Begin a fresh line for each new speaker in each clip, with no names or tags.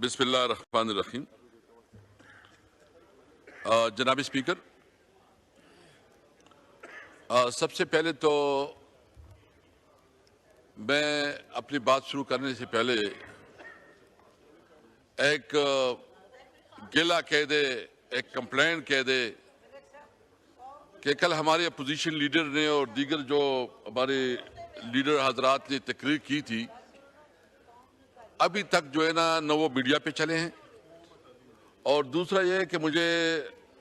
बिस्मिल्लाहिर्रहमानिर्रहीम। जनाब स्पीकर, सबसे पहले तो मैं अपनी बात शुरू करने से पहले एक गिला कह दे, एक कंप्लेंट कह दे कि कल हमारे अपोजिशन लीडर ने और दीगर जो हमारे लीडर हजरात ने तकरीर की थी, अभी तक जो है ना वो मीडिया पे चले हैं। और दूसरा ये है कि मुझे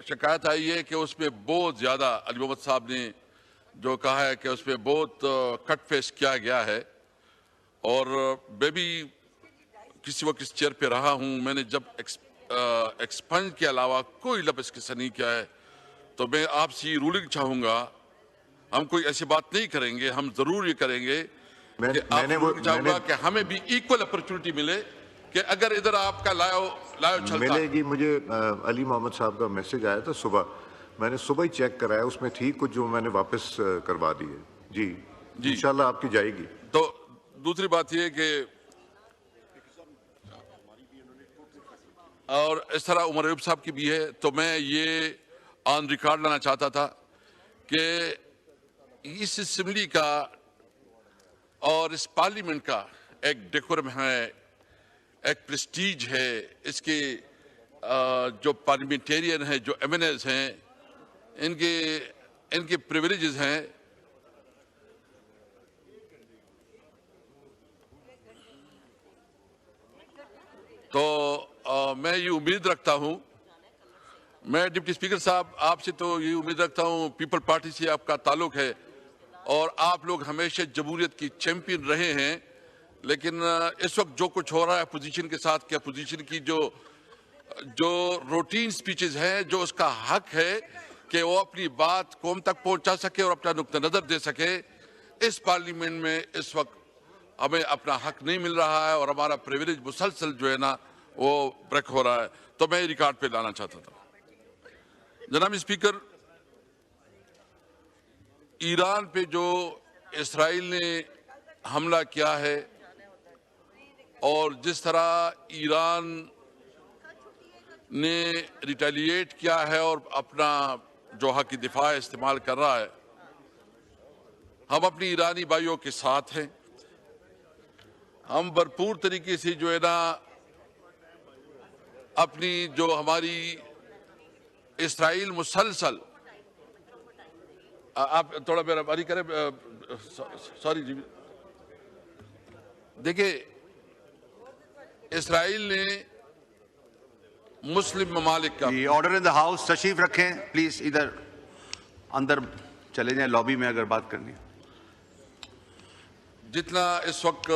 शिकायत आई है कि उसमें बहुत ज़्यादा अली मोहम्मद साहब ने जो कहा है कि उसमें बहुत कट फेस किया गया है। और मैं भी किसी वक्त इस चेयर पे रहा हूँ, मैंने जब एक्सपंज के अलावा कोई लफ्ज़ किस्सा नहीं किया है। तो मैं आपसे रूलिंग चाहूँगा, हम कोई ऐसी बात नहीं करेंगे, हम ज़रूर ये करेंगे कि चाहूँगा कि हमें भी इक्वल अपॉर्चुनिटी मिले कि अगर इधर आपका लायो चलता
मिलेगी। मुझे अली मोहम्मद साहब का मैसेज आया था सुबह, मैंने सुबह ही चेक कराया, उसमें थी कुछ जो मैंने वापस करवा दी है। जी इंशाल्लाह आपकी जाएगी।
तो दूसरी बात ये कि और इस तरह उमर अयूब साहब की भी है, तो मैं ये ऑन रिकॉर्ड लाना चाहता था कि इस असेंबली का और इस पार्लियामेंट का एक डेकोरम है, एक प्रेस्टीज है। इसके जो पार्लियामेंटेरियन हैं, जो एमएनएस हैं, इनके प्रिविलेजेस हैं। तो मैं ये उम्मीद रखता हूं, मैं डिप्टी स्पीकर साहब आपसे तो ये उम्मीद रखता हूं, पीपल पार्टी से आपका ताल्लुक है और आप लोग हमेशा जमहूरियत की चैंपियन रहे हैं। लेकिन इस वक्त जो कुछ हो रहा है अपोजिशन के साथ, कि अपोजिशन की जो रूटीन स्पीचेस हैं, जो उसका हक है कि वो अपनी बात कौम तक पहुंचा सके और अपना नुक्ता नज़र दे सके, इस पार्लियामेंट में इस वक्त हमें अपना हक नहीं मिल रहा है और हमारा प्रिविलेज मुसलसल जो है ना वो ब्रेक हो रहा है। तो मैं रिकॉर्ड पे लाना चाहता था। जनाब स्पीकर, ईरान पे जो इसराइल ने हमला किया है और जिस तरह ईरान ने रिटेलिएट किया है और अपना जो हक की दिफा इस्तेमाल कर रहा है, हम अपनी ईरानी भाइयों के साथ हैं। हम भरपूर तरीके से जो है ना अपनी जो हमारी इसराइल मुसलसल, आप थोड़ा मेरा बारी करें, सॉरी जी। देखिए, इसराइल ने मुस्लिम ममालिक का
ऑर्डर इन द हाउस, तशरीफ रखें प्लीज, इधर अंदर चले जाएं, लॉबी में अगर बात करनी है।
जितना इस वक्त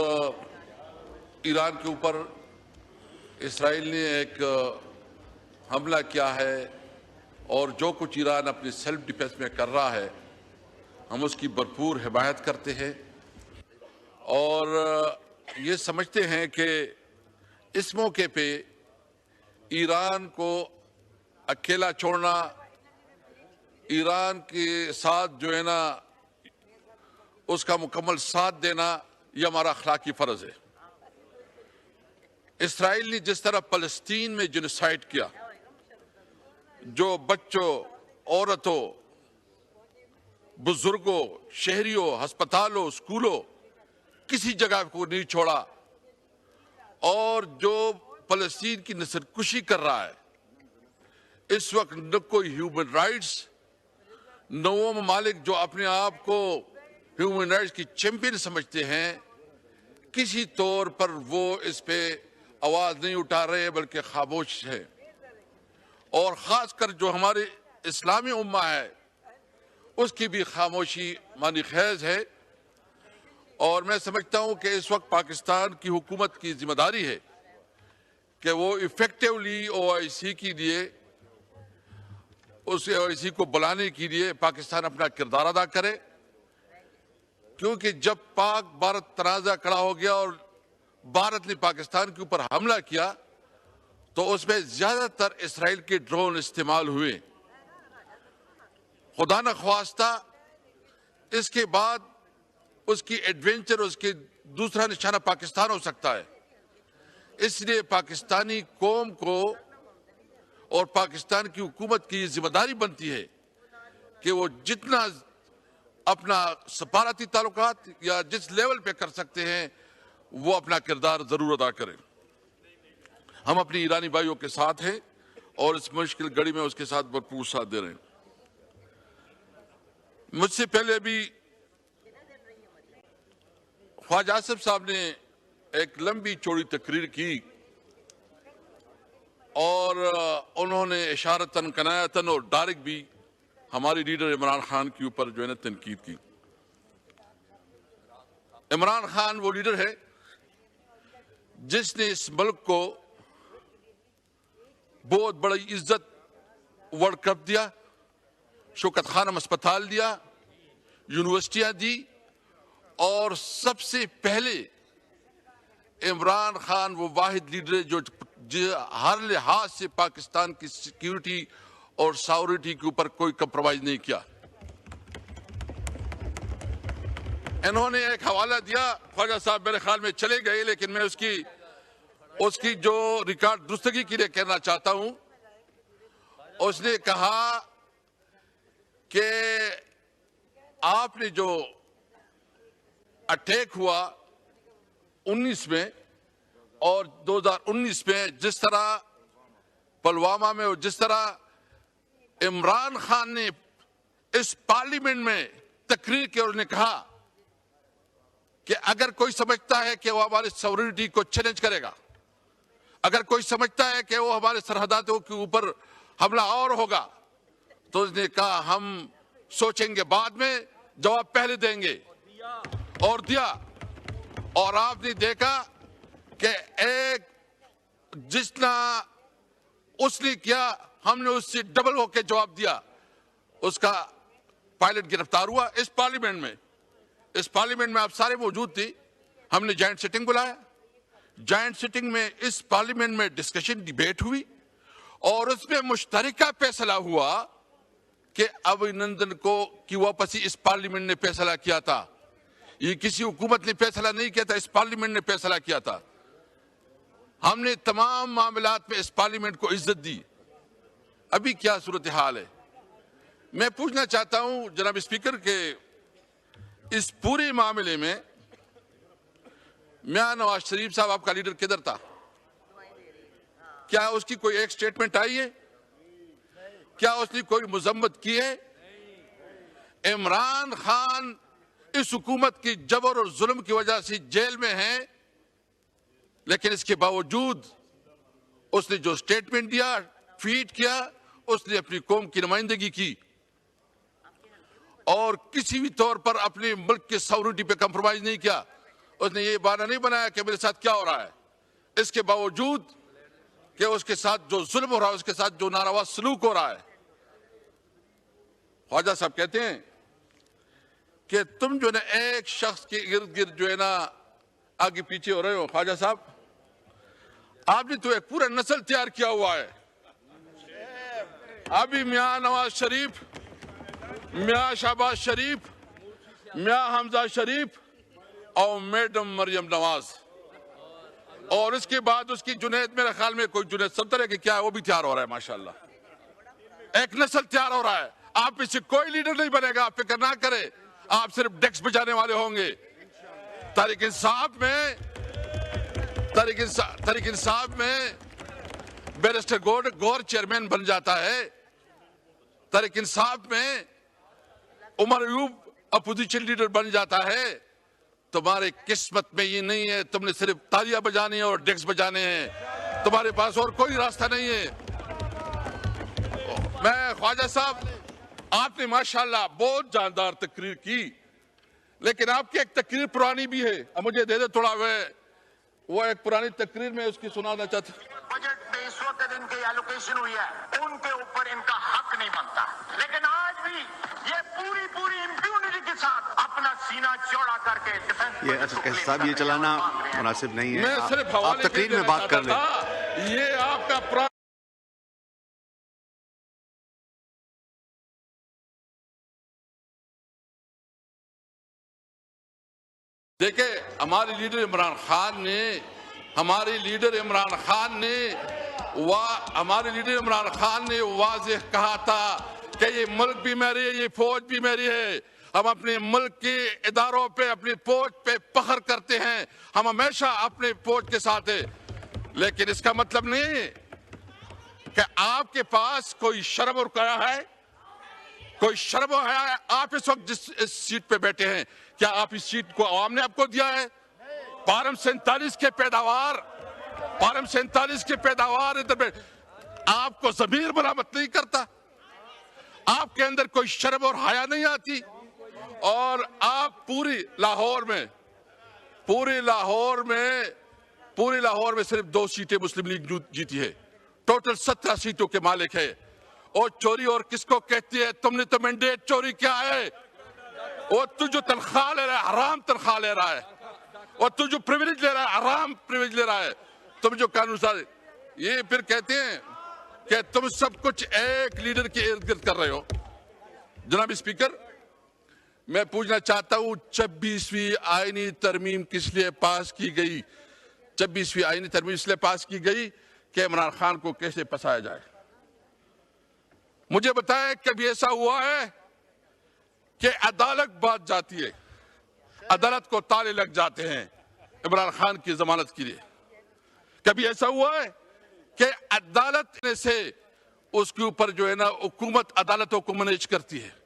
ईरान के ऊपर इसराइल ने एक हमला किया है और जो कुछ ईरान अपनी सेल्फ डिफेंस में कर रहा है, हम उसकी भरपूर हिमायत करते हैं और ये समझते हैं कि इस मौके पे ईरान को अकेला छोड़ना, ईरान के साथ जो है ना उसका मुकम्मल साथ देना, यह हमारा अखलाकी फर्ज है। इसराइल ने जिस तरह फलस्तीन में जेनोसाइड किया, जो बच्चों, औरतों, बुजुर्गों, शहरियों, अस्पतालों, स्कूलों, किसी जगह को नहीं छोड़ा, और जो फलस्तीन की नस्लकुशी कर रहा है, इस वक्त न कोई ह्यूमन राइट्स, न वो ममालिक जो अपने आप को ह्यूमन राइट्स की चैंपियन समझते हैं, किसी तौर पर वो इस पे आवाज नहीं उठा रहे बल्कि खामोश है। और खासकर जो हमारे इस्लामी उम्मा है उसकी भी खामोशी मानी खैज है। और मैं समझता हूं कि इस वक्त पाकिस्तान की हुकूमत की जिम्मेदारी है कि वो इफेक्टिवली ओआईसी के लिए, उस ओआईसी को बुलाने के लिए पाकिस्तान अपना किरदार अदा करे, क्योंकि जब पाक भारत तनाज़ा खड़ा हो गया और भारत ने पाकिस्तान के ऊपर हमला किया तो उसमें ज्यादातर इसराइल के ड्रोन इस्तेमाल हुए। खुदा न ख्वास्ता इसके बाद उसकी एडवेंचर, उसके दूसरा निशाना पाकिस्तान हो सकता है। इसलिए पाकिस्तानी कौम को और पाकिस्तान की हुकूमत की जिम्मेदारी बनती है कि वो जितना अपना सफारती ताल्लुकात या जिस लेवल पे कर सकते हैं वो अपना किरदार जरूर अदा करें। हम अपनी ईरानी भाइयों के साथ हैं और इस मुश्किल घड़ी में उसके साथ भरपूर साथ दे रहे हैं। मुझसे पहले भी ख्वाजा आसिफ साहब ने एक लंबी चौड़ी तकरीर की और उन्होंने इशारतन कनायतन और डायरेक्ट भी हमारे लीडर इमरान खान के ऊपर जो है ना तनकीद की। इमरान खान वो लीडर है जिसने इस मुल्क को बहुत बड़ी इज्जत वर्ल्ड कप दिया, शौकत खानम अस्पताल दिया, यूनिवर्सिटियां दी और सबसे पहले इमरान खान वो वाहिद लीडर है जो हर लिहाज से पाकिस्तान की सिक्योरिटी और सॉवरेनिटी के ऊपर कोई कंप्रोमाइज नहीं किया। इन्होंने एक हवाला दिया, ख्वाजा साहब मेरे ख्याल में चले गए, लेकिन मैं उसकी जो रिकॉर्ड दुरुस्तगी के लिए कहना चाहता हूं। उसने कहा कि आपने जो अटैक हुआ 19 में और 2019 में जिस तरह पुलवामा में और जिस तरह इमरान खान ने इस पार्लियामेंट में तकरीर की और उन्होंने कहा कि अगर कोई समझता है कि वो हमारी सॉवरेनिटी को चैलेंज करेगा, अगर कोई समझता है कि वो हमारे सरहदातों के ऊपर हमला और होगा, तो उसने कहा हम सोचेंगे बाद में, जवाब पहले देंगे, और दिया। और आपने देखा कि एक जितना उसने किया हमने उससे डबल होकर जवाब दिया। उसका पायलट गिरफ्तार हुआ इस पार्लियामेंट में। इस पार्लियामेंट में आप सारे मौजूद थे। हमने जॉइंट सिटिंग बुलाया, जॉइंट सिटिंग में इस पार्लियामेंट में डिस्कशन डिबेट हुई और उसमें मुश्तरका फैसला हुआ कि अभिनंदन को की वापसी इस पार्लियामेंट ने फैसला किया था। ये किसी हुकूमत ने फैसला नहीं किया था, इस पार्लियामेंट ने फैसला किया था। हमने तमाम मामलात में इस पार्लियामेंट को इज्जत दी। अभी क्या सूरत हाल है? मैं पूछना चाहता हूं जनाब स्पीकर के इस पूरे मामले में मियां नवाज शरीफ साहब आपका लीडर किधर था? क्या उसकी कोई एक स्टेटमेंट आई है? क्या उसने कोई मजम्मत की है? इमरान खान इस हुकूमत की जबर और जुल्म की वजह से जेल में है, लेकिन इसके बावजूद उसने जो स्टेटमेंट दिया, ट्वीट किया, उसने अपनी कौम की नुमाइंदगी की और किसी भी तौर पर अपने मुल्क के सॉवरेनिटी पे कंप्रोमाइज नहीं किया। उसने ये बहाना नहीं बनाया कि मेरे साथ क्या हो रहा है। इसके बावजूद कि उसके साथ जो जुल्म हो रहा है, उसके साथ जो नारवा सलूक हो रहा है, ख्वाजा साहब कहते हैं कि तुम जो है ना एक शख्स के इर्द गिर्द जो है ना आगे पीछे हो रहे हो। ख्वाजा साहब, आपने तो एक पूरा नस्ल तैयार किया हुआ है। अभी मियां नवाज शरीफ, मियां शहबाज शरीफ, मियां हमजा शरीफ और मैडम मरियम नवाज, और इसके बाद उसकी जुनैद, मेरे ख्याल में कोई जुनैद सत्तर है कि क्या है, वो भी तैयार हो रहा है। माशाल्लाह एक नस्ल तैयार हो रहा है। आप इससे कोई लीडर नहीं बनेगा, आप फिक्र ना करें। आप सिर्फ डेस्क बजाने वाले होंगे। तहरीक इंसाफ में बैरिस्टर गौर चेयरमैन बन जाता है। तहरीक इंसाफ में उमर अयूब अपोजिशन लीडर बन जाता है। तुम्हारे किस्मत में ये नहीं है, तुमने सिर्फ तालियां बजानी है और डेस्क बजाने हैं, तुम्हारे पास और कोई रास्ता नहीं है। मैं ख्वाजा साहब, आपने माशाल्लाह बहुत जानदार तकरीर की, लेकिन आपकी एक तकरीर पुरानी भी है। अब मुझे दे दे थोड़ा, वो एक पुरानी तकरीर में उसकी सुनाना चाहता।
बजट में इस वक्त इनकी एलोकेशन हुई है, उनके ऊपर इनका हक नहीं बनता, लेकिन आज भी ये पूरी इम्प्यूनिटी के साथ अपना सीना चौड़ा करके डिफेंस।
ये अच्छा साहब, ये चलाना मुनासिब नहीं है।
मैं सिर्फ
आप तकरीर में बात कर लें।
ये आपका देखिए, हमारे लीडर इमरान खान ने हमारे लीडर इमरान खान ने वाज़ेह कहा था कि ये मुल्क भी मेरी है, ये फौज भी मेरी है। हम अपने मुल्क के इदारों पे, अपनी फौज पे फख्र करते हैं, हम हमेशा अपने फौज के साथ है। लेकिन इसका मतलब नहीं है कि आपके पास कोई शर्म और हया है, कोई शर्म और हया है। आप इस वक्त जिस इस सीट पे बैठे हैं, क्या आप इस सीट को आवाम ने आपको दिया है? पारम 47 के पैदावार इधर आपको ज़मीर बरामद नहीं करता, आपके अंदर कोई शर्म और हया नहीं आती। और आप पूरी लाहौर में सिर्फ 2 सीटें मुस्लिम लीग जीती है, टोटल 17 सीटों के मालिक है। और चोरी और किसको कहती है? तुमने तो मैंडेट चोरी किया है। और तू जो तनख्वाह ले रहा है, हराम तनख्वाह ले रहा है। और तू जो प्रिविलेज ले रहा है, हराम प्रिविलेज ले रहा है। तुम जो कानून सारे, ये फिर कहते हैं कि तुम सब कुछ एक लीडर के इर्द गिर्द कर रहे हो। जनाब स्पीकर, मैं पूछना चाहता हूं, 26वीं आईनी तरमीम किस लिए पास की गई? 26वीं आईनी तरमीम इसलिए पास की गई कि इमरान खान को कैसे फंसाया जाए। मुझे बताएं, कभी ऐसा हुआ है कि अदालत बात जाती है, अदालत को ताले लग जाते हैं इमरान खान की जमानत के लिए? कभी ऐसा हुआ है कि अदालत से उसके ऊपर जो है ना, हुकूमत अदालतों को मैनेज करती है?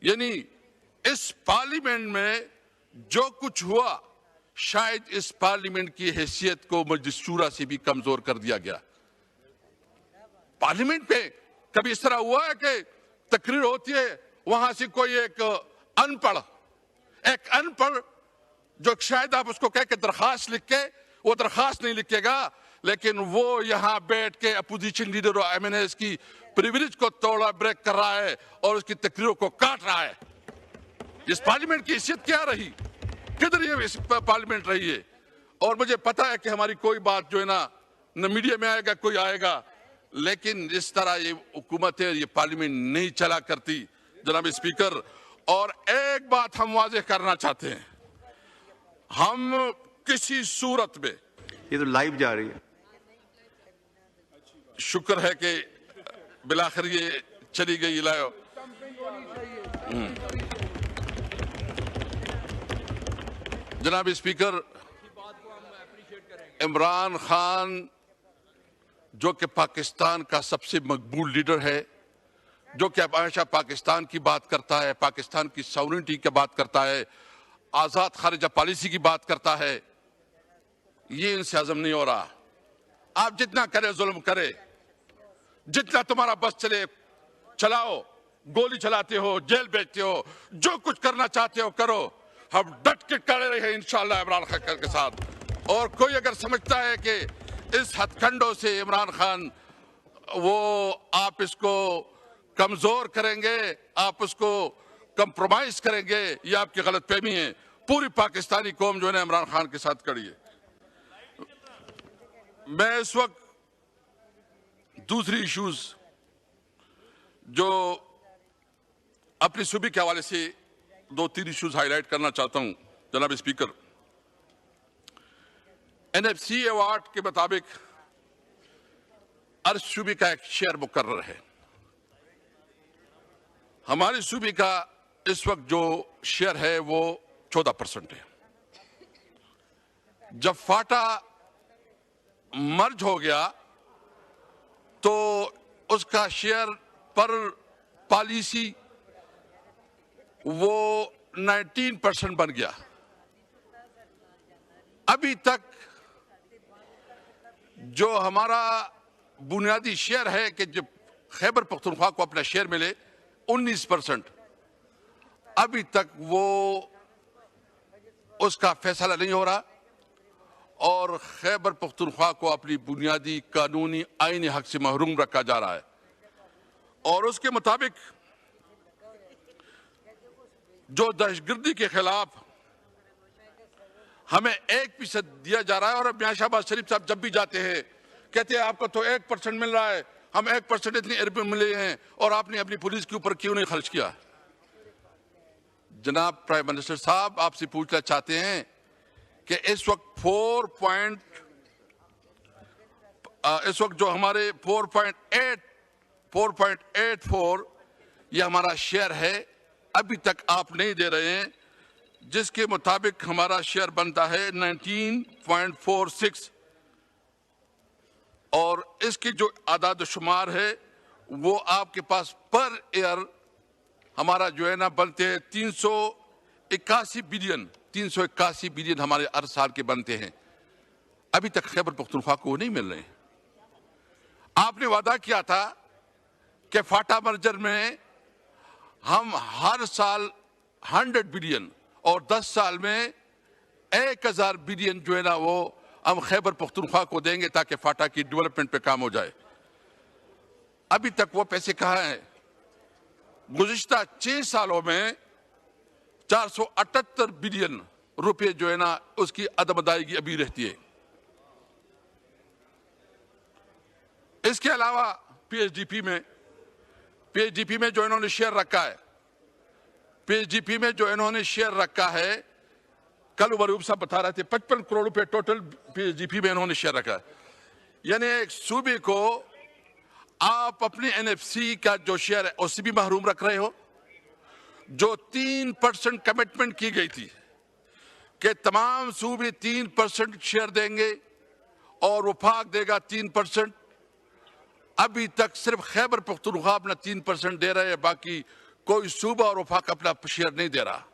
यानी इस पार्लियामेंट में जो कुछ हुआ, शायद इस पार्लियामेंट की हैसियत को मजलिस शूरा से भी कमजोर कर दिया गया। पार्लियामेंट पे कभी इस तरह हुआ है कि तकरीर होती है, वहां से कोई एक अनपढ़ जो शायद आप उसको कह के दरखास्त लिख के, वो दरखास्त नहीं लिखेगा, लेकिन वो यहां बैठ के अपोजिशन लीडर और एमएनएस की प्रिविलेज को तोड़ा ब्रेक कर रहा है और उसकी तकरीरों को काट रहा है। इस पार्लियामेंट की हैसियत क्या रही? किधर ये पार्लियामेंट रही है? और मुझे पता है कि हमारी कोई बात जो है ना, न मीडिया में आएगा, कोई आएगा, लेकिन इस तरह ये हुकूमत है, ये पार्लियामेंट नहीं चला करती जनाब स्पीकर। और एक बात हम वाज़ेह करना चाहते हैं, हम किसी सूरत में,
ये तो लाइव जा रही है।
शुक्र है कि बिलाखिर ये चली गई लाइव। जनाब स्पीकर, इमरान खान जो कि पाकिस्तान का सबसे मकबूल लीडर है, जो कि हमेशा पाकिस्तान की बात करता है, पाकिस्तान की सॉवरेनिटी की बात करता है, आज़ाद खारिजा पॉलिसी की बात करता है, ये इनसे हजम नहीं हो रहा। आप जितना करे जुल्म करे, जितना तुम्हारा बस चले चलाओ, गोली चलाते हो, जेल भेजते हो, जो कुछ करना चाहते हो करो, हम डट के खड़े रहे इंशाअल्लाह इमरान खान के साथ। और कोई अगर समझता है कि इस हथकंडों से इमरान खान आप इसको कमजोर करेंगे, आप उसको कंप्रोमाइज करेंगे, ये आपकी गलतफहमी है। पूरी पाकिस्तानी कौम जो है ना इमरान खान के साथ खड़ी है। मैं इस वक्त दूसरी इश्यूज जो अपनी सूबे के हवाले से 2-3 इश्यूज हाईलाइट करना चाहता हूं जनाब स्पीकर। एनएफसी अवार्ड के मुताबिक हर सूबे का एक शेयर मुकर्रर है। हमारे सूबे का इस वक्त जो शेयर है वो 14% है। जब फाटा मर्ज हो गया तो उसका शेयर पर पॉलिसी वो 19% बन गया। अभी तक जो हमारा बुनियादी शेयर है कि जब खैबर पख्तूनख्वा को अपना शेयर मिले 19%, अभी तक वो उसका फैसला नहीं हो रहा और खैबर पख्तूनख्वा को अपनी बुनियादी कानूनी आईनी हक से महरूम रखा जा रहा है। और उसके मुताबिक जो दहशतगर्दी के खिलाफ हमें 1% दिया जा रहा है, और अब मियां शहबाज शरीफ साहब जब भी जाते हैं कहते हैं आपको तो 1% मिल रहा है, हम 1% इतनी अरब मिले हैं और आपने अपनी पुलिस के ऊपर क्यों नहीं खर्च किया। जनाब प्राइम मिनिस्टर साहब, आपसे पूछना चाहते हैं कि इस वक्त इस वक्त जो हमारे 4.84 ये हमारा शेयर है, अभी तक आप नहीं दे रहे हैं, जिसके मुताबिक हमारा शेयर बनता है 19.46 और इसकी जो आदाद शुमार है वो आपके पास पर ईयर हमारा जो है ना बनते हैं 381 बिलियन हमारे हर साल के बनते हैं। अभी तक खैबर पख्तूनख्वा को नहीं मिल रहे हैं। आपने वादा किया था कि फाटा मर्जर में हम हर साल 100 बिलियन और 10 साल में 1000 बिलियन जो है ना वो हम खैबर पख्तूनख्वा को देंगे ताकि फाटा की डेवलपमेंट पे काम हो जाए। अभी तक वो पैसे कहाँ हैं? गुज़िश्ता 6 सालों में 478 बिलियन रुपए जो है ना उसकी अदम अदायगी अभी रहती है। इसके अलावा पीएचडीपी में जो इन्होंने शेयर रखा है, पीएचडीपी में जो इन्होंने शेयर रखा है, कल वरूब साहब बता रहे थे 55 करोड़ रुपए टोटल पीएचडीपी में इन्होंने शेयर रखा है। यानी एक सूबे को आप अपने एनएफसी का जो शेयर है उससे भी महरूम रख रहे हो। जो 3% कमिटमेंट की गई थी कि तमाम सूबे 3% शेयर देंगे और वफाक देगा 3%, अभी तक सिर्फ खैबर पख्तूनख्वा अपना 3% दे रहे हैं, बाकी कोई सूबा और वफाक अपना शेयर नहीं दे रहा।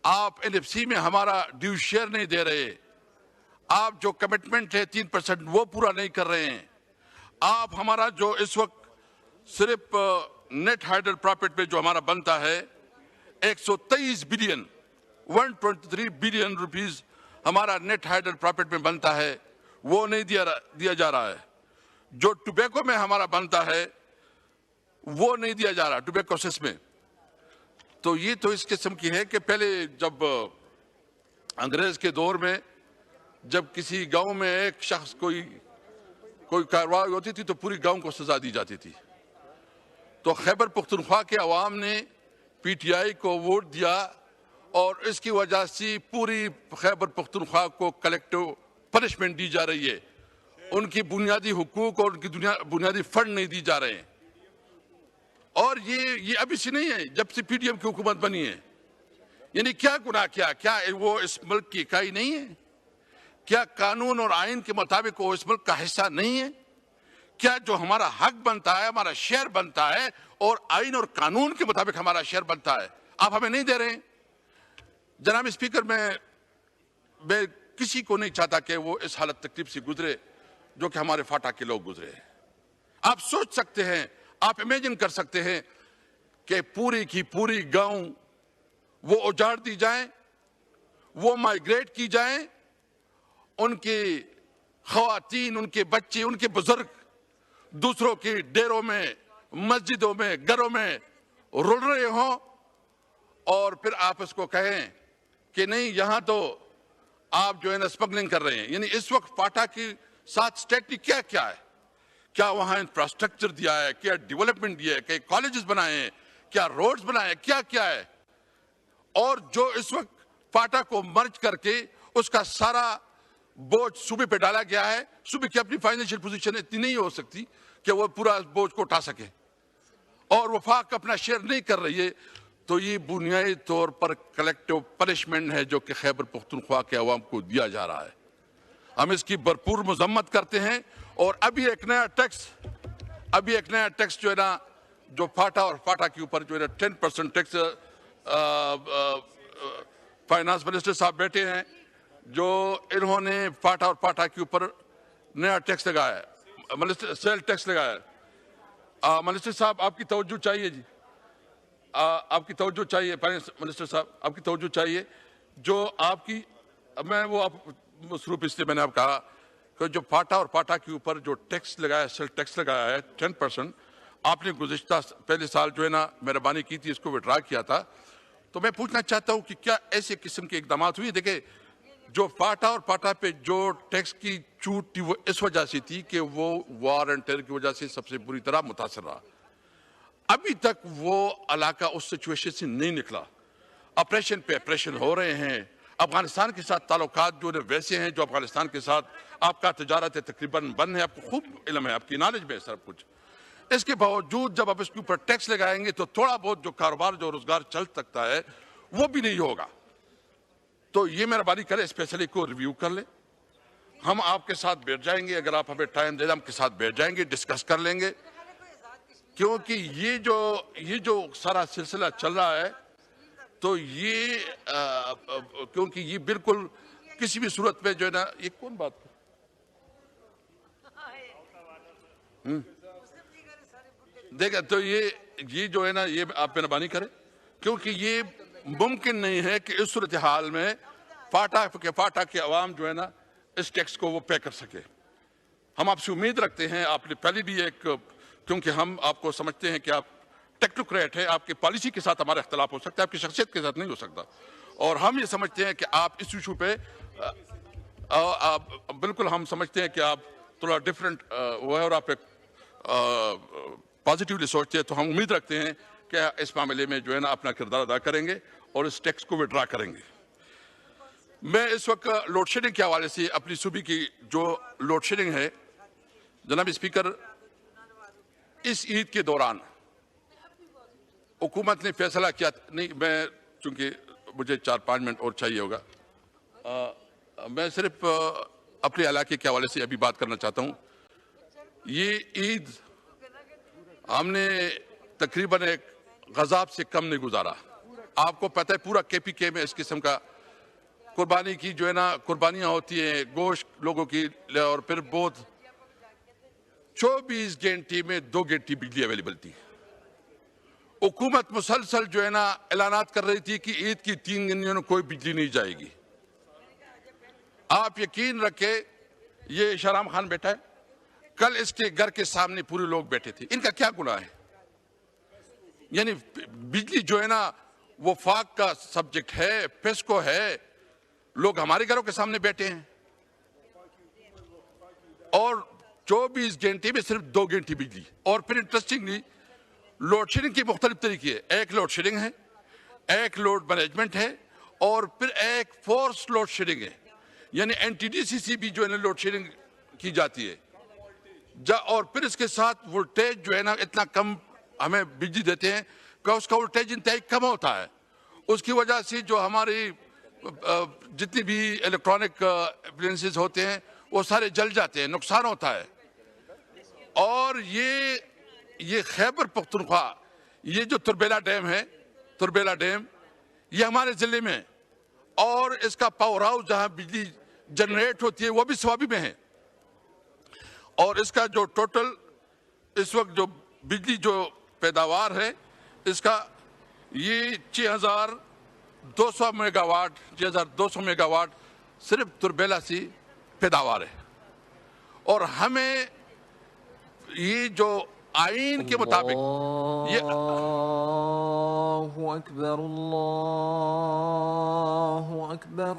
आप एनएफसी में हमारा ड्यू शेयर नहीं दे रहे, आप जो कमिटमेंट है 3% वो पूरा नहीं कर रहे हैं। आप हमारा जो इस वक्त सिर्फ नेट हाइडल प्रॉफिट पे जो हमारा बनता है 123 बिलियन 123 बिलियन रुपीस हमारा नेट हाइडल प्रॉफिट में बनता है, वो नहीं दिया जा रहा है। जो टोबैको में हमारा बनता है वो नहीं दिया जा रहा, टोबैको सेस में। तो ये तो इस किस्म की है कि पहले जब अंग्रेज के दौर में जब किसी गांव में एक शख्स कोई कार्रवाई होती थी तो पूरी गांव को सजा दी जाती थी। तो खैबर पख्तूनख्वा के अवाम ने पीटीआई को वोट दिया और इसकी वजह से पूरी खैबर पख्तूनख्वा को कलेक्टिव पनिशमेंट दी जा रही है। उनकी बुनियादी हुकूक और उनकी बुनियादी फंड नहीं दी जा रहे हैं। और ये अभी से नहीं है, जब से पीडीएम की हुकूमत बनी है। यानी क्या गुनाह किया? क्या वो इस मुल्क की इकाई नहीं है? क्या कानून और आइन के मुताबिक वो इस मुल्क का हिस्सा नहीं है? क्या जो हमारा हक बनता है, हमारा शेयर बनता है और आइन और कानून के मुताबिक हमारा शेयर बनता है, आप हमें नहीं दे रहे हैं? जनाब स्पीकर, मैं किसी को नहीं चाहता कि वो इस हालत तकलीफ से गुजरे जो कि हमारे फाटा के लोग गुजरे हैं। आप सोच सकते हैं, आप इमेजिन कर सकते हैं कि पूरी की पूरी गांव वो उजाड़ दी जाए, वो माइग्रेट की जाए, उनकी ख़वातीन, उनके बच्चे, उनके बुजुर्ग दूसरों के डेरों में, मस्जिदों में, घरों में रुल रहे हों और फिर आप उसको कहें कि नहीं, यहां तो आप जो है ना स्मगलिंग कर रहे हैं। यानी इस वक्त फाटा के साथ स्टेट ने क्या क्या है? क्या वहां इंफ्रास्ट्रक्चर दिया है? क्या डेवलपमेंट दिया है? क्या कॉलेजेस बनाए हैं? क्या रोड्स बनाए हैं? क्या क्या है? और जो इस वक्त फाटा को मर्ज करके उसका सारा बोझ सूबे पे डाला गया है। सूबे की अपनी फाइनेंशियल पोजीशन इतनी नहीं हो सकती कि वो पूरा बोझ को उठा सके और वफाक अपना शेयर नहीं कर रही है। तो ये बुनियादी तौर पर कलेक्टिव पनिशमेंट है जो कि खैबर पख्तूनख्वा के अवाम को दिया जा रहा है। हम इसकी भरपूर मजम्मत करते हैं। और अभी एक नया टैक्स जो है ना, जो फाटा और फाटा के ऊपर जो है ना 10% टैक्स, फाइनेंस मिनिस्टर साहब बैठे हैं जो इन्होंने फाटा और फाटा के ऊपर नया टैक्स लगाया है, सेल टैक्स लगाया है। मिनिस्टर साहब आपकी तवज्जो चाहिए जी, आपकी तवज्जो चाहिए। फाइनेंस मिनिस्टर साहब आपकी तवज्जो चाहिए। जो आपकी मैं वो आप मसरूफ, इसलिए मैंने आप कहा कि जो फाटा और फाटा के ऊपर जो टैक्स लगाया, सेल टैक्स लगाया है 10%, आपने गुज़िश्ता पहले साल जो है ना मेहरबानी की थी, इसको विड्रा किया था। तो मैं पूछना चाहता हूं कि क्या ऐसे किस्म के इकदाम हुए? देखिए, जो फाटा और फाटा पे जो टैक्स की छूट थी वो इस वजह से थी कि वो वार एंड टेरर की वजह से सबसे बुरी तरह मुतासर रहा। अभी तक वो इलाका उस सिचुएशन से नहीं निकला। ऑपरेशन पे ऑपरेशन हो रहे हैं, अफगानिस्तान के साथ ताल्लुकात जो वैसे हैं जो अफगानिस्तान के साथ आपका तजारत तकरीबन बंद है, आपको खूब इल्म है, आपकी नॉलेज में है सब कुछ। इसके बावजूद जब आप इसके ऊपर टैक्स लगाएंगे तो थोड़ा बहुत जो कारोबार जो रोजगार चल सकता है वो भी नहीं होगा। तो ये मेहरबानी करें, स्पेशली को रिव्यू कर ले। हम आपके साथ बैठ जाएंगे, अगर आप हमें टाइम दे दें, हम के साथ बैठ जाएंगे, डिस्कस कर लेंगे, क्योंकि ये जो सारा सिलसिला चल रहा है तो ये क्योंकि ये बिल्कुल किसी भी सूरत में जो है ना, ये कौन बात देखा, तो ये जो है ना, ये आप मेहरबानी करें, क्योंकि ये मुमकिन नहीं है कि इस सूरत हाल में फाटा के अवाम जो है ना इस टैक्स को वो पे कर सके। हम आपसे उम्मीद रखते हैं, आपने पहले भी क्योंकि हम आपको समझते हैं कि आप टेक्नोक्रेट है, आपकी पॉलिसी के साथ हमारा इख्तलाफ हो सकता है, आपकी शख्सियत के साथ नहीं हो सकता, और हम ये समझते हैं कि आप इस इशू पे बिल्कुल हम समझते हैं कि आप थोड़ा डिफरेंट वो है और आप एक पॉजिटिवली सोचते हैं। तो हम उम्मीद रखते हैं कि इस मामले में जो है ना अपना किरदार अदा करेंगे और इस टैक्स को विड्रा करेंगे। मैं इस वक्त लोड शेडिंग के हवाले से अपनी सूबे की जो लोड शेडिंग है, जनाब स्पीकर, इस ईद के दौरान हुकूमत ने फैसला किया, नहीं मैं चूंकि मुझे 4-5 मिनट और चाहिए होगा, मैं सिर्फ अपने इलाके के हवाले से अभी बात करना चाहता हूँ। ये ईद हमने तकरीबन एक गज़ाब से कम नहीं गुजारा। आपको पता है पूरा KPK में इस किस्म का कुर्बानी की जो है ना कुर्बानियां होती हैं गोश्त लोगों की, और फिर बहुत 24 घंटे में 2 घंटे बिजली अवेलेबल थी। हुकूमत मुसलसल जो है ना ऐलानात कर रही थी कि ईद की 3 दिन कोई बिजली नहीं जाएगी। आप यकीन रखें, ये शहराम खान बैठा है, कल इसके घर के सामने पूरे लोग बैठे थे। इनका क्या गुनाह है? यानी बिजली जो है ना वो फाक का सब्जेक्ट है, पेस्को है, लोग हमारे घरों के सामने बैठे हैं और 24 घंटे में सिर्फ 2 घंटे बिजली। और फिर इंटरेस्टिंगली लोड शेडिंग की मुख्तलिफ तरीके है, एक लोड शेडिंग है, एक लोड मैनेजमेंट है, और फिर एक फोर्स लोड शेडिंग है, यानी NTDC भी जो है ना लोड शेडिंग की जाती है। और फिर इसके साथ वोल्टेज जो है ना इतना कम हमें बिजली देते हैं कि उसका वोल्टेज इंतहाई कम होता है। उसकी वजह से जो हमारी जितनी भी इलेक्ट्रॉनिक एप्लायंसेस होते हैं वो सारे जल जाते हैं, नुकसान होता है। और ये खैबर पख्तूनख्वा, ये जो तुरबेला डैम है, तुरबेला डैम ये हमारे जिले में है, और इसका पावर हाउस जहां बिजली जनरेट होती है वो भी स्वाबी में है। और इसका जो टोटल इस वक्त जो बिजली जो पैदावार है इसका ये 6200 मेगावाट सिर्फ तुरबेला से पैदावार है। और हमें ये जो आईन के मुताबिक ये
अल्लाहु अकबर, अल्लाहु अकबर,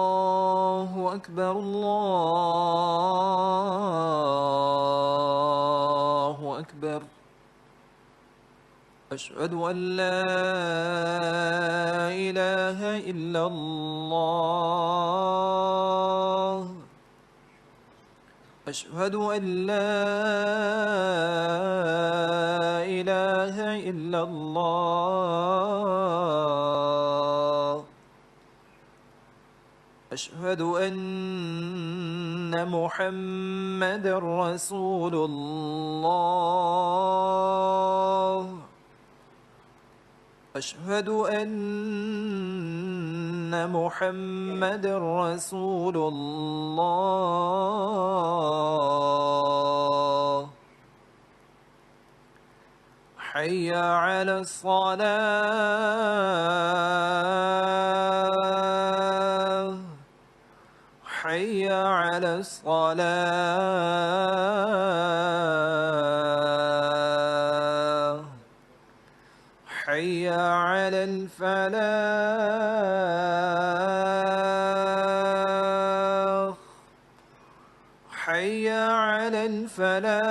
अल्लाहु अकबर, अल्लाहु अकबर। अशहदु अन ला इलाहा इल्लल्लाह, अशहदु अन ला इलाहा इल्लल्लाह, अशहदु अन्न मुहम्मदर रसूलुल्लाह, अशहदु अन्न मुहम्मदर रसूलुल्लाह। हय्य अलस सलाह, हय्य अलस सलाह, हय्य अलल फलाह, हय्य अलल फलाह।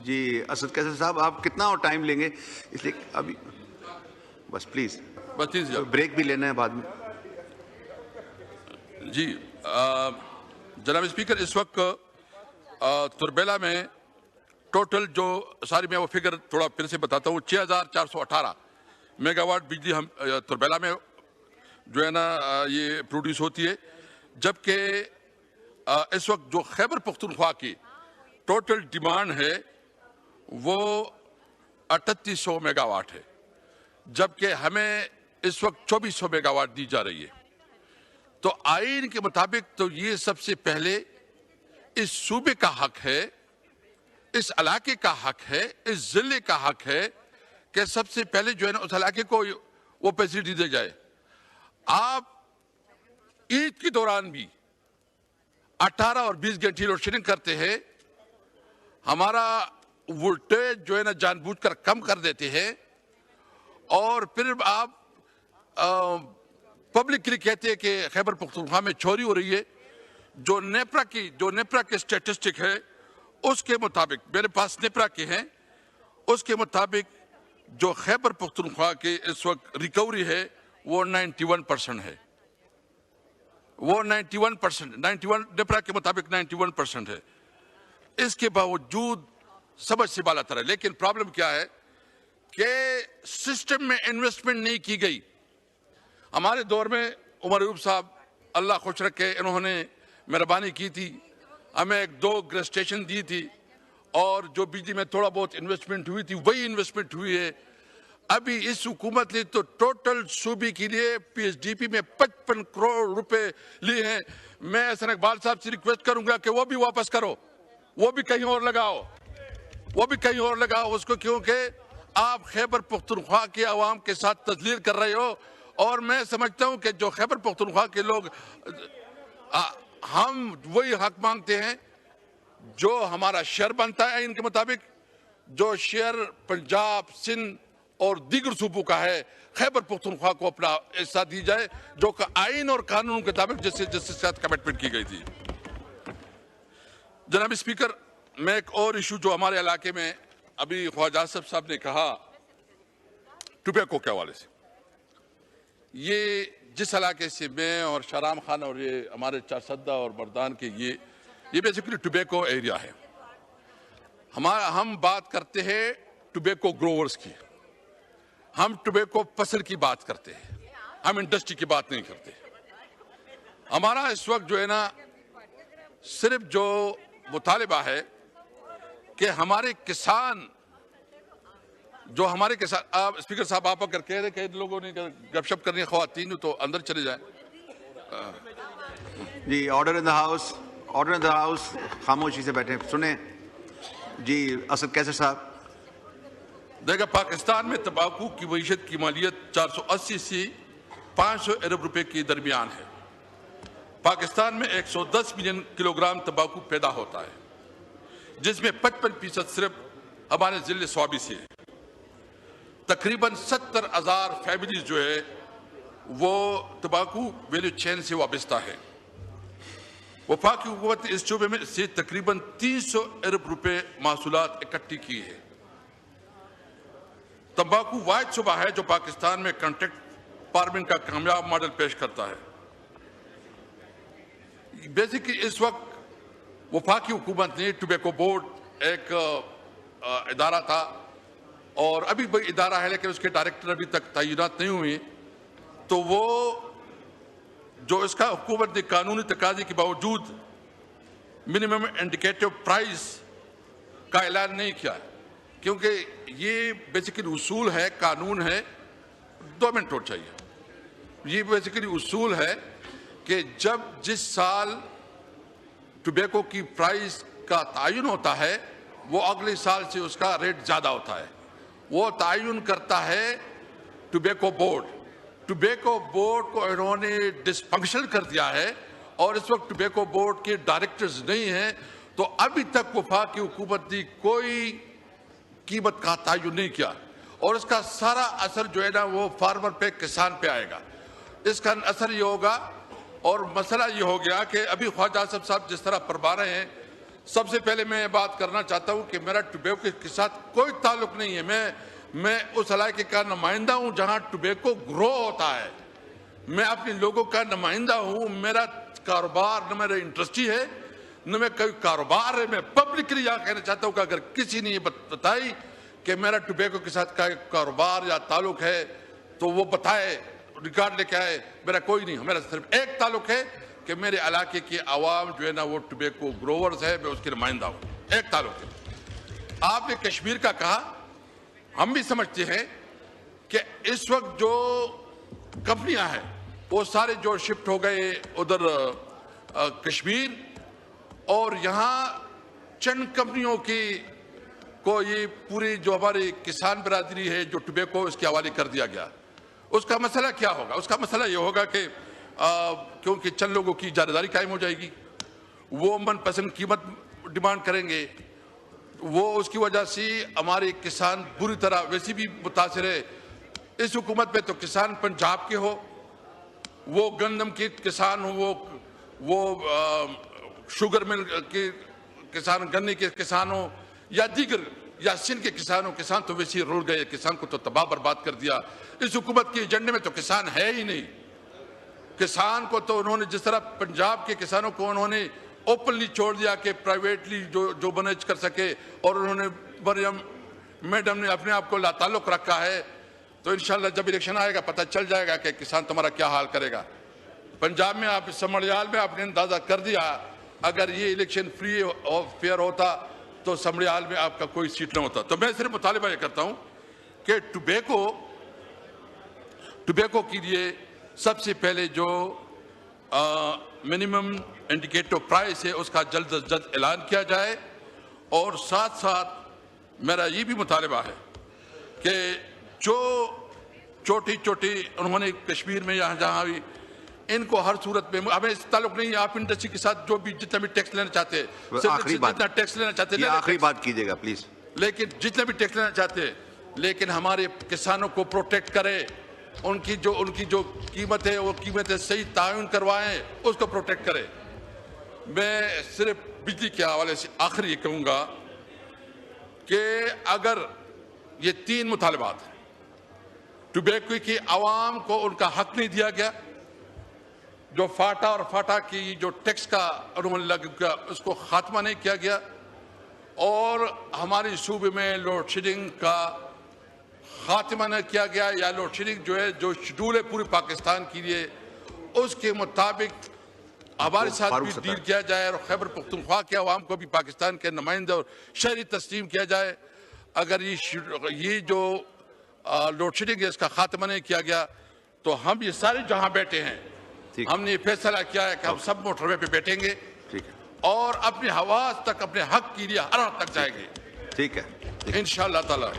जी असद कैसर साहब, आप कितना और टाइम लेंगे, इसलिए अभी बस प्लीज ब्रेक भी लेना है बाद में.
जी जनाब स्पीकर, इस वक्त तुरबेला में टोटल जो सारी, मैं वो फिगर थोड़ा फिर से बताता हूँ, 6418 मेगावाट बिजली हम तुरबेला में जो है ना ये प्रोड्यूस होती है, जबकि इस वक्त जो खैबर पख्तूनख्वा की टोटल डिमांड है वो 3800 मेगावाट है, जबकि हमें इस वक्त 2400 मेगावाट दी जा रही है. तो आईन के मुताबिक तो ये सबसे पहले इस सूबे का हक है, इस इलाके का हक है, इस जिले का हक है कि सबसे पहले जो है ना उस इलाके को वो फैसिलिटी दी जाए. आप ईद के दौरान भी 18 और 20 घंटे लोड शेडिंग करते हैं, हमारा वोल्टेज जो है ना जानबूझकर कम कर देते हैं, और फिर आप पब्लिक के लिए कहते हैं कि खैबर पख्तूनख्वा में चोरी हो रही है. जो नेपरा के स्टैटिस्टिक है उसके मुताबिक, मेरे पास नेपरा के हैं, उसके मुताबिक जो खैबर पख्तूनख्वा के इस वक्त रिकवरी है वो 91% है. वो 91% नेपरा के मुताबिक 91% है. इसके बावजूद समझ से बाला तर है. लेकिन प्रॉब्लम क्या है कि सिस्टम में इन्वेस्टमेंट नहीं की गई. हमारे दौर में उमर अयूब साहब अल्लाह खुश रखे, इन्होंने मेहरबानी की थी, हमें 1-2 गैस स्टेशन दी थी, और जो बिजली में थोड़ा बहुत इन्वेस्टमेंट हुई थी वही इन्वेस्टमेंट हुई है. अभी इस हुकूमत ने तो टोटल सूबे के लिए पीएचडीपी में 55 करोड़ रुपए लिए हैं. मैं एहसन इकबाल साहब से रिक्वेस्ट करूंगा कि वो भी वापस करो, वो भी कहीं और लगाओ, वो भी कहीं और लगाओ उसको, क्योंकि आप खैबर पख्तूनख्वा के अवाम के साथ तजलील कर रहे हो. और मैं समझता हूं कि जो खैबर पख्तूनख्वा के लोग, हम वही हक मांगते हैं जो हमारा शेयर बनता है इनके मुताबिक. जो शेयर पंजाब, सिंध और दीगर सूबों का है, खैबर पख्तूनख्वा को अपना हिस्सा दी जाए, जो आइन और कानून के मुताबिक जिसके साथ कमिटमेंट की गई थी. जनाब स्पीकर, मैं एक और इशू जो हमारे इलाके में अभी ख्वाजा आसिफ साहब ने कहा टोबैको के हवाले से, ये जिस इलाके से मैं और शहराम खान और ये हमारे चारसद्दा और मर्दान के ये बेसिकली टोबैको एरिया है. हम बात करते हैं टोबैको ग्रोवर्स की, हम टोबैको फसल की बात करते हैं, हम इंडस्ट्री की बात नहीं करते. हमारा इस वक्त जो है ना सिर्फ जो मुतालिबा है कि हमारे किसान, आप स्पीकर साहब आप अगर कह रहे कि इन लोगों ने गपशप करनी है ख्वातीन तो अंदर चले जाएं.
जी order in the house, order in the house. खामोशी से बैठे सुने. जी असद कैसर साहब.
देखा, पाकिस्तान में तंबाकू की मईशत की मालियत 480 से 500 अरब रुपए के दरमियान है. पाकिस्तान में 110 मिलियन किलोग्राम तंबाकू पैदा होता है, जिसमें 55% सिर्फ हमारे जिले स्वाबी से है. तकरीबन 70,000 फैमिलीज जो है वो तंबाकू वैल्यू चेन से वाबस्ता है. वफाकी हुकूमत इस शोबे में से तकरीबन 300 अरब रुपए महसूलात इकट्ठी की है. तंबाकू वाहिद शोबा है जो पाकिस्तान में कॉन्ट्रैक्ट फार्मिंग का कामयाब मॉडल पेश करता है. बेसिकली इस वक्त वफाकी हुकूमत ने टोबैको बोर्ड एक इदारा था और अभी भी इदारा है, लेकिन उसके डायरेक्टर अभी तक तैनात नहीं हुए. तो वो जो इसका हुकूमत ने कानूनी तकाजे के बावजूद मिनिमम इंडिकेटिव प्राइस का ऐलान नहीं किया, क्योंकि ये बेसिकली उसूल है, कानून है. 2 मिनट और चाहिए. ये बेसिकली उसूल है कि जब जिस साल टोबैको की प्राइस का तयन होता है वो अगले साल से उसका रेट ज्यादा होता है. वो तयन करता है टोबैको बोर्ड. टोबैको बोर्ड को इन्होंने डिसफंक्शन कर दिया है और इस वक्त टोबैको बोर्ड के डायरेक्टर्स नहीं हैं. तो अभी तक वफाकी हुकूमत ने कोई कीमत का तयन नहीं किया और इसका सारा असर जो है ना वो फार्मर पे, किसान पे आएगा। इसका असर ये होगा और मसला ये हो गया कि अभी ख्वाजा आसिफ साहब जिस तरह फरमा रहे हैं, सबसे पहले मैं ये बात करना चाहता हूँ कि मेरा टोबैको के साथ कोई ताल्लुक नहीं है। मैं उस इलाके का नुमाइंदा हूँ जहाँ टोबैको ग्रो होता है। मैं अपने लोगों का नुमाइंदा हूँ। मेरा कारोबार न मेरा इंडस्ट्री है न मैं कोई कारोबार है। मैं पब्लिकली यहाँ कहना चाहता हूँ कि अगर किसी ने ये बताई कि मेरा टोबैको के साथ का कारोबार या ताल्लुक है तो वो बताए, रिकॉर्ड लेके आए। मेरा कोई नहीं, मेरा सिर्फ एक ताल्लुक है कि मेरे इलाके की आवाम जो है ना वो टोबैको ग्रोवर्स है, मैं उसके नुमाइंदा हूँ। एक ताल्लुक है। आपने कश्मीर का कहा, हम भी समझते हैं कि इस वक्त जो कंपनियां हैं वो सारे जो शिफ्ट हो गए उधर कश्मीर, और यहाँ चंद कंपनियों की को ये पूरी जो हमारी किसान बिरादरी है जो टोबैको इसके हवाले कर दिया गया। उसका मसला क्या होगा? उसका मसला ये होगा कि क्योंकि चंद लोगों की जागीरदारी कायम हो जाएगी, वो मनपसंद कीमत डिमांड करेंगे, वो उसकी वजह से हमारे किसान बुरी तरह वैसे भी मुतासिर है। इस हुकूमत पे तो किसान पंजाब के हो, वो गंदम के किसान हो, वो शुगर मिल के किसान, गन्ने के किसान हो या दीगर या सिंध के किसान हो। किसान तो वैसे ही रुल गए, किसान को तो तबाह बर्बाद कर दिया। इस हुकूमत के एजेंडे में तो किसान है ही नहीं। किसान को तो उन्होंने जिस तरह पंजाब के किसानों को उन्होंने ओपनली छोड़ दिया कि प्राइवेटली जो मैनेज कर सके, और उन्होंने मरियम मैडम ने अपने आप को लाताल्लुक रखा है। तो इंशाल्लाह जब इलेक्शन आएगा पता चल जाएगा कि किसान तुम्हारा क्या हाल करेगा। पंजाब में आप समड़ियाल में आपने अंदाजा कर दिया, अगर ये इलेक्शन फ्री और फेयर होता तो समड़ियाल में आपका कोई सीट न होता। तो मैं सिर्फ मुतालिबा ये करता हूँ कि टोबैको के लिए सबसे पहले जो मिनिमम इंडिकेटर प्राइस है उसका जल्द अज जल्द ऐलान किया जाए, और साथ साथ मेरा ये भी मुतालिबा है कि जो छोटी उन्होंने कश्मीर में यहाँ जहाँ भी, इनको हर सूरत में, हमें इस ताल्लुक नहीं है, आप इंडस्ट्री के साथ जो भी जितना भी टैक्स लेना चाहते हैं, जितना टैक्स लेना चाहते हैं,
आखिरी बात कीजिएगा प्लीज,
लेकिन जितना भी टैक्स लेना चाहते हैं, लेकिन हमारे किसानों को प्रोटेक्ट करें, उनकी जो कीमत है वो कीमतें सही तायुन करवाएं, उसको प्रोटेक्ट करें। मैं सिर्फ बिजली के हवाले से आखिरी कहूँगा कि अगर ये 3 मुतालिबात हैं, टोबैको की आवाम को उनका हक नहीं दिया गया, जो फाटा और फाटा की जो टैक्स का उन्होंने लग गया उसको खात्मा नहीं किया गया, और हमारे सूबे में लोड शेडिंग का खात्मा नहीं किया गया, या लोड शेडिंग जो है जो शेड्यूल है पूरे पाकिस्तान के लिए उसके मुताबिक हमारे साथ भी डील किया जाए, और खैबर पख्तूनख्वा के अवाम को भी पाकिस्तान के नुमाइंदे और शहरी तस्लीम किया जाए। अगर ये जो लोड शेडिंग है इसका खात्मा नहीं किया गया तो हम ये सारे जहां बैठे हैं हमने फैसला किया है कि हम सब मोटरवे पे बैठेंगे और अपने हवास तक, अपने हक के लिए हर हद तक जाएंगे।
ठीक है,
इंशाअल्लाह ताला।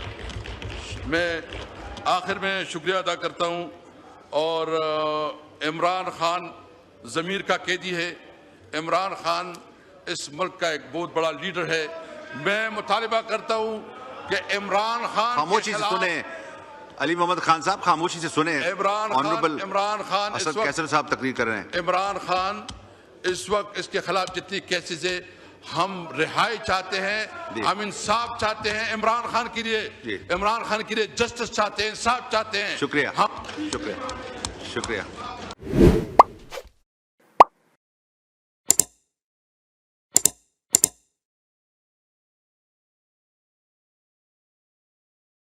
मैं आखिर में शुक्रिया अदा करता हूं, और इमरान खान ज़मीर का कैदी है। इमरान खान इस मुल्क का एक बहुत बड़ा लीडर है। मैं मुतालिबा करता हूं कि इमरान खान
खामोशी से सुने, अली मोहम्मद खान साहब खामोशी से सुने।
इमरान खान
असद कैसर साहब तकरीर कर रहे हैं।
इमरान खान इस वक्त इसके खिलाफ जितनी केसेस है, हम रिहाई चाहते हैं, हम इंसाफ चाहते हैं इमरान खान के लिए, इमरान खान के लिए जस्टिस चाहते हैं, इंसाफ चाहते हैं।
शुक्रिया, शुक्रिया।